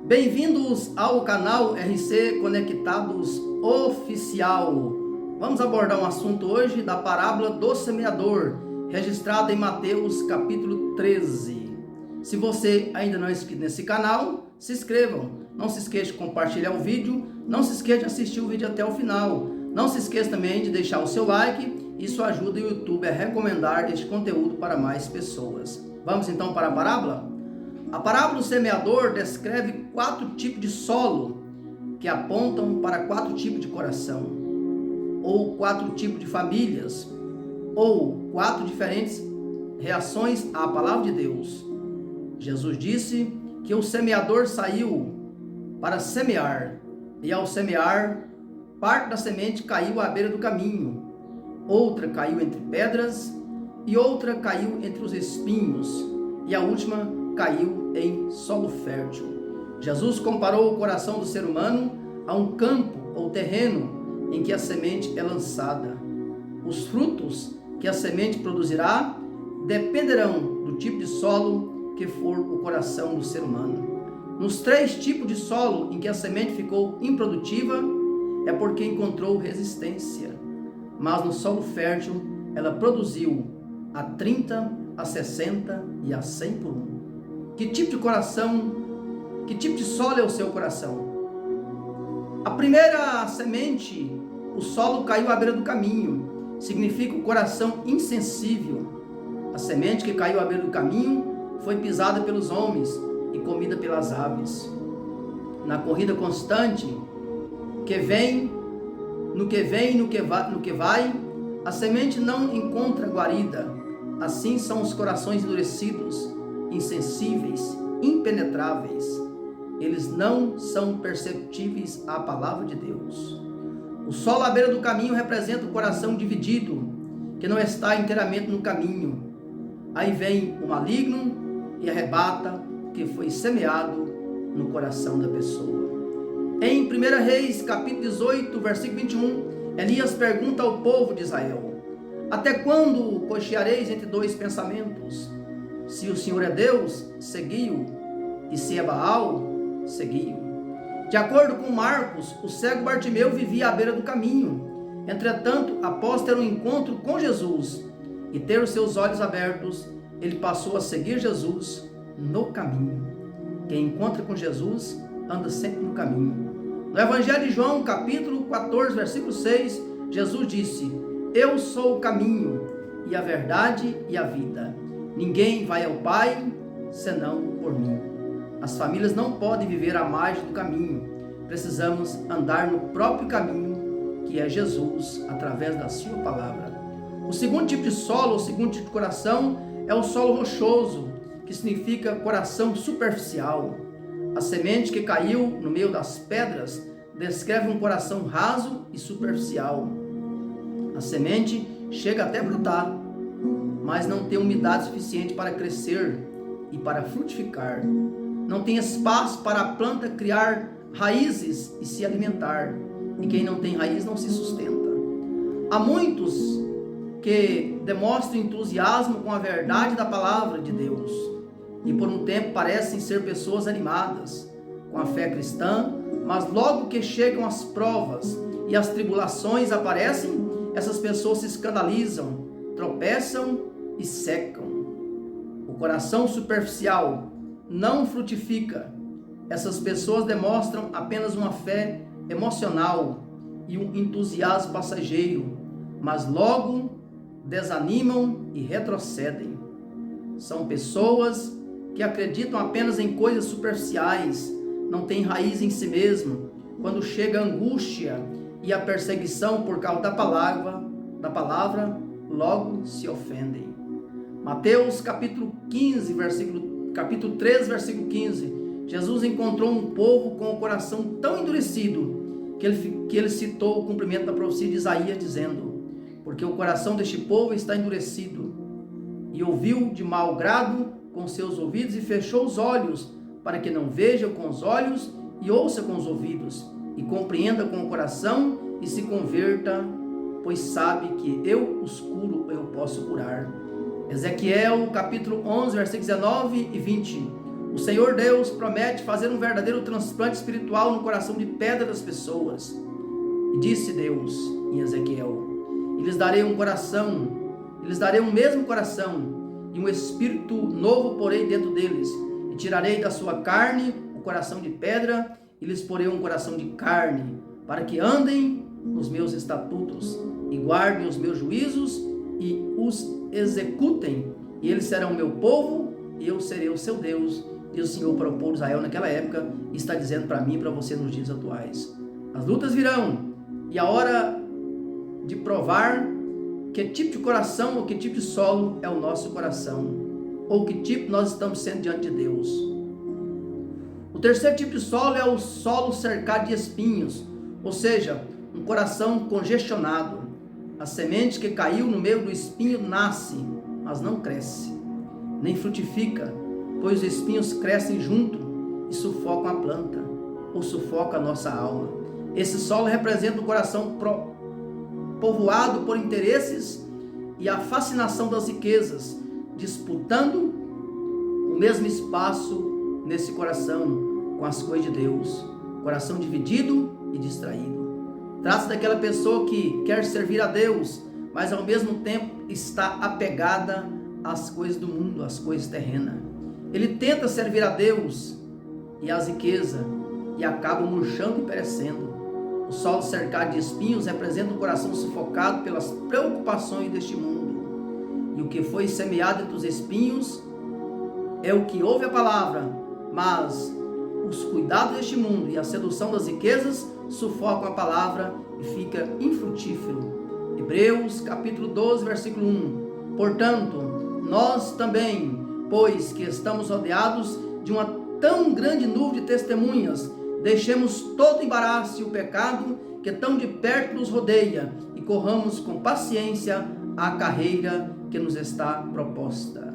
Bem-vindos ao canal RC Conectados Oficial. Vamos abordar um assunto hoje da parábola do semeador, registrada em Mateus capítulo 13. Se você ainda não é inscrito nesse canal, se inscrevam. Não se esqueça de compartilhar o vídeo, não se esqueça de assistir o vídeo até o final. Não se esqueça também de deixar o seu like, isso ajuda o YouTube a recomendar este conteúdo para mais pessoas. Vamos então para a parábola? A parábola do semeador descreve 4 tipos de solo que apontam para 4 tipos de coração, ou 4 tipos de famílias, ou 4 diferentes reações à palavra de Deus. Jesus disse que o semeador saiu para semear, e ao semear, parte da semente caiu à beira do caminho, outra caiu entre pedras, e outra caiu entre os espinhos, e a última caiu em solo fértil. Jesus comparou o coração do ser humano a um campo ou terreno em que a semente é lançada. Os frutos que a semente produzirá dependerão do tipo de solo que for o coração do ser humano. Nos 3 tipos de solo em que a semente ficou improdutiva, é porque encontrou resistência. Mas no solo fértil, ela produziu a 30, a 60 e a 100 por 1. Que tipo de coração, que tipo de solo é o seu coração? A primeira semente, o solo caiu à beira do caminho, significa o coração insensível. A semente que caiu à beira do caminho foi pisada pelos homens e comida pelas aves. Na corrida constante, no que vai, a semente não encontra guarida. Assim são os corações endurecidos, insensíveis, impenetráveis. Eles não são perceptíveis à palavra de Deus. O solo à beira do caminho representa o coração dividido, que não está inteiramente no caminho. Aí vem o maligno e arrebata o que foi semeado no coração da pessoa. Em 1 Reis, capítulo 18, versículo 21, Elias pergunta ao povo de Israel: até quando cocheareis entre 2 pensamentos? Se o Senhor é Deus, segui-o, e se é Baal, segui-o. De acordo com Marcos, o cego Bartimeu vivia à beira do caminho. Entretanto, após ter um encontro com Jesus e ter os seus olhos abertos, ele passou a seguir Jesus no caminho. Quem encontra com Jesus anda sempre no caminho. No Evangelho de João, capítulo 14, versículo 6, Jesus disse: eu sou o caminho e a verdade e a vida. Ninguém vai ao Pai senão por mim. As famílias não podem viver à margem do caminho. Precisamos andar no próprio caminho, que é Jesus, através da sua palavra. O segundo tipo de solo, o segundo tipo de coração, é o solo rochoso, que significa coração superficial. A semente que caiu no meio das pedras descreve um coração raso e superficial. A semente chega até a brotar, mas não tem umidade suficiente para crescer e para frutificar. Não tem espaço para a planta criar raízes e se alimentar. E quem não tem raiz não se sustenta. Há muitos que demonstram entusiasmo com a verdade da palavra de Deus. E por um tempo parecem ser pessoas animadas com a fé cristã, mas logo que chegam as provas e as tribulações aparecem, essas pessoas se escandalizam, tropeçam e secam. O coração superficial não frutifica. Essas pessoas demonstram apenas uma fé emocional e um entusiasmo passageiro, mas logo desanimam e retrocedem. São pessoas que acreditam apenas em coisas superficiais, não têm raiz em si mesmo. Quando chega a angústia e a perseguição por causa da palavra, logo se ofendem. Mateus capítulo 13, versículo 15, Jesus encontrou um povo com o coração tão endurecido que ele citou o cumprimento da profecia de Isaías, dizendo: porque o coração deste povo está endurecido, e ouviu de mau grado com seus ouvidos e fechou os olhos, para que não veja com os olhos e ouça com os ouvidos, e compreenda com o coração e se converta, pois sabe que eu os curo, eu posso curar. Ezequiel capítulo 11, versículos 19 e 20. O Senhor Deus promete fazer um verdadeiro transplante espiritual no coração de pedra das pessoas. E disse Deus em Ezequiel: e lhes darei um coração, e lhes darei um mesmo coração, e um espírito novo porei dentro deles, e tirarei da sua carne o coração de pedra, e lhes porei um coração de carne, para que andem nos meus estatutos, e guardem os meus juízos, e os executem, e eles serão meu povo, e eu serei o seu Deus, diz o Senhor para o povo de Israel naquela época, e está dizendo para mim e para você nos dias atuais. As lutas virão, e a hora de provar que tipo de coração ou que tipo de solo é o nosso coração, ou que tipo nós estamos sendo diante de Deus. O terceiro tipo de solo é o solo cercado de espinhos, ou seja, um coração congestionado. A semente que caiu no meio do espinho nasce, mas não cresce, nem frutifica, pois os espinhos crescem junto e sufocam a planta, ou sufocam a nossa alma. Esse solo representa um coração povoado por interesses e a fascinação das riquezas, disputando o mesmo espaço nesse coração com as coisas de Deus. Coração dividido e distraído. Trata-se daquela pessoa que quer servir a Deus, mas ao mesmo tempo está apegada às coisas do mundo, às coisas terrenas. Ele tenta servir a Deus e às riquezas e acaba murchando e perecendo. O solo cercado de espinhos representa um coração sufocado pelas preocupações deste mundo. E o que foi semeado entre os espinhos é o que ouve a palavra, mas os cuidados deste mundo e a sedução das riquezas sufocam a palavra e fica infrutífero. Hebreus capítulo 12, versículo 1. Portanto, nós também, pois que estamos rodeados de uma tão grande nuvem de testemunhas, deixemos todo o embaraço e o pecado que tão de perto nos rodeia e corramos com paciência a carreira que nos está proposta.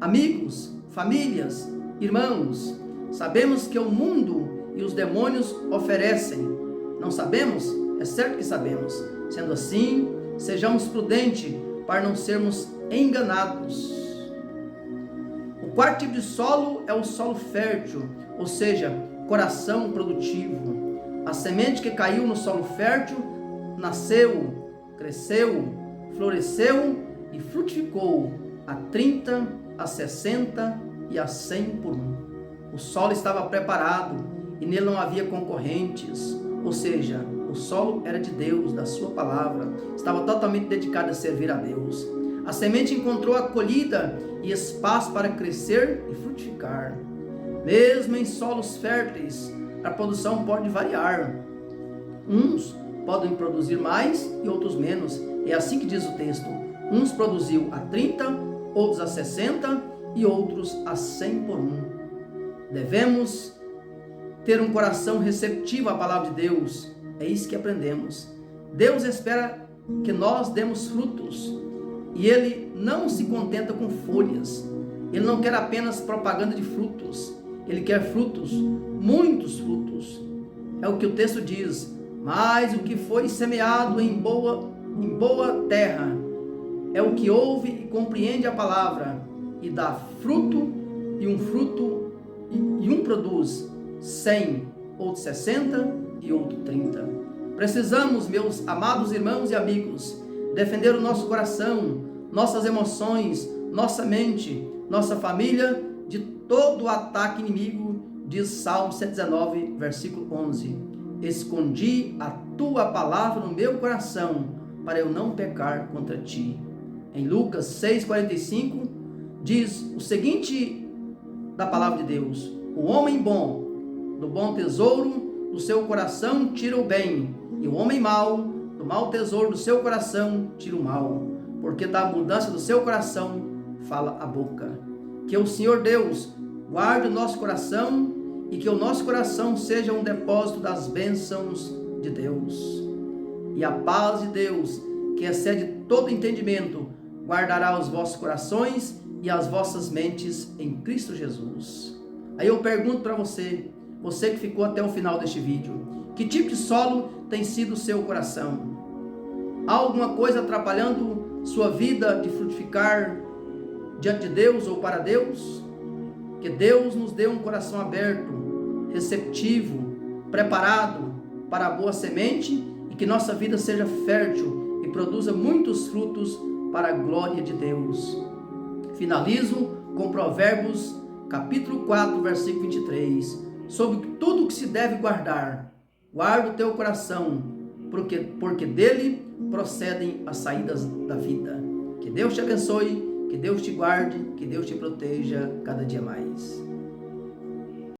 Amigos, famílias, irmãos, sabemos que o mundo e os demônios oferecem. Não sabemos? É certo que sabemos. Sendo assim, sejamos prudentes para não sermos enganados. O quarto tipo de solo é o solo fértil, ou seja, coração produtivo. A semente que caiu no solo fértil nasceu, cresceu, floresceu e frutificou a 30, a 60 e a 100 por um. O solo estava preparado e nele não havia concorrentes, ou seja, o solo era de Deus, da sua palavra, estava totalmente dedicado a servir a Deus. A semente encontrou acolhida e espaço para crescer e frutificar. Mesmo em solos férteis, a produção pode variar. Uns podem produzir mais e outros menos. É assim que diz o texto. Uns produziu a 30, outros a 60 e outros a 100 por um. Devemos ter um coração receptivo à palavra de Deus. É isso que aprendemos. Deus espera que nós demos frutos. E Ele não se contenta com folhas. Ele não quer apenas propaganda de frutos. Ele quer frutos, muitos frutos. É o que o texto diz. Mas o que foi semeado em boa terra é o que ouve e compreende a palavra e dá fruto, e um produz 100, outro 60 e outro 30. Precisamos, meus amados irmãos e amigos, defender o nosso coração, nossas emoções, nossa mente, nossa família de todo o ataque inimigo, diz Salmo 119, versículo 11. Escondi a tua palavra no meu coração, para eu não pecar contra ti. Em Lucas 6,45, diz o seguinte da palavra de Deus: o homem bom, do bom tesouro do seu coração tira o bem, e o homem mau, do mau tesouro do seu coração tira o mal, porque da abundância do seu coração fala a boca. Que o Senhor Deus guarde o nosso coração e que o nosso coração seja um depósito das bênçãos de Deus. E a paz de Deus, que excede todo entendimento, guardará os vossos corações e as vossas mentes em Cristo Jesus. Aí eu pergunto para você, você que ficou até o final deste vídeo, que tipo de solo tem sido o seu coração? Há alguma coisa atrapalhando sua vida de frutificar diante de Deus ou para Deus? Que Deus nos dê um coração aberto, receptivo, preparado para a boa semente e que nossa vida seja fértil e produza muitos frutos para a glória de Deus. Finalizo com Provérbios, capítulo 4, versículo 23. Sobre tudo que se deve guarda o teu coração, porque dele procedem as saídas da vida. Que Deus te abençoe, que Deus te guarde, que Deus te proteja cada dia mais.